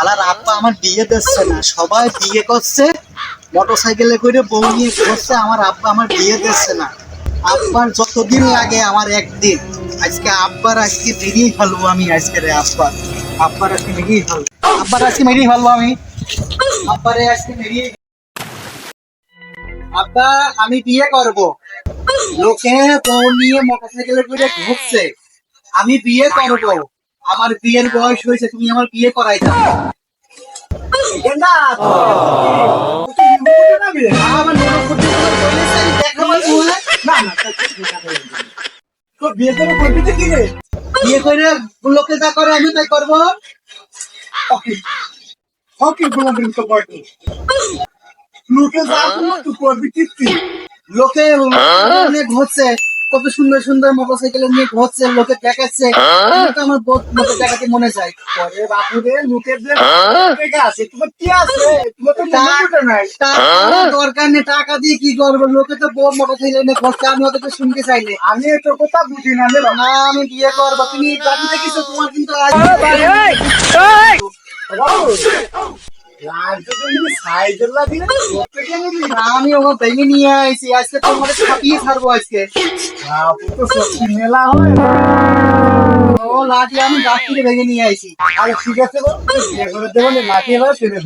শালার আব্বা আমার বিয়ে দিচ্ছে না, সবাই বিয়ে করছে, মোটরসাইকেলে করে বউ নিয়ে ঘুরছে, আমার আব্বা আমার বিয়ে দিচ্ছে না। আব্বার যতদিন লাগে আমার একদিন, আজকে আব্বার আজকে মেরেই ফেলবো আমি, আজকে রে আব্বার আজকে মেরেই ফেলবো, আব্বার আজকে মেরেই ফেলবো আমি, আব্বারে আজকে মেরিয়ে। আব্বা আমি বিয়ে করব, লোকে বউ নিয়ে মোটরসাইকেলে করে ঘুরছে, আমি বিয়ে করব, আমার বিয়ের বয়স হয়েছে, তুমি আমার বিয়ে করাই দাও। না আমার বিয়ে করে করবি তো কি রে, বিয়ে করে লোকে যা করে আমি তাই করবো। লোকে যা করবো তুই করবি কি? লোকে নিয়ে ঘুরছে, কত সুন্দর সুন্দর মোটরসাইকেল নিয়ে ঘুরছে, লোকে দেখাচ্ছে, তো আমার লোকে দেখাতে মনে চায়। পরে বাবু রে লোকের যে আছে তোমার কি আছে, তোমার তো নাই, দরকার নেই, টাকা দিয়ে কি করবো, লোকে তো বউ মোটরসাইকেল নিয়ে ঘুরছে, আমি ওদেরকে শুনতে চাইলে, আমি তো কথা বুঝি না। না আমি বিয়ে করবো, তুমি গাড়ি দেখেছো, তোমার কিন্তু আমি ওকে ভেঙে নিয়ে আইছি, আজকে তোমার ছাপিয়ে ছাড়বো আজকে। মেলা হয় ও লাঠি, আমি গাছ থেকে ভেঙে নিয়ে আইছি। আরে ঠিক আছে, লাঠি এবার ফেলে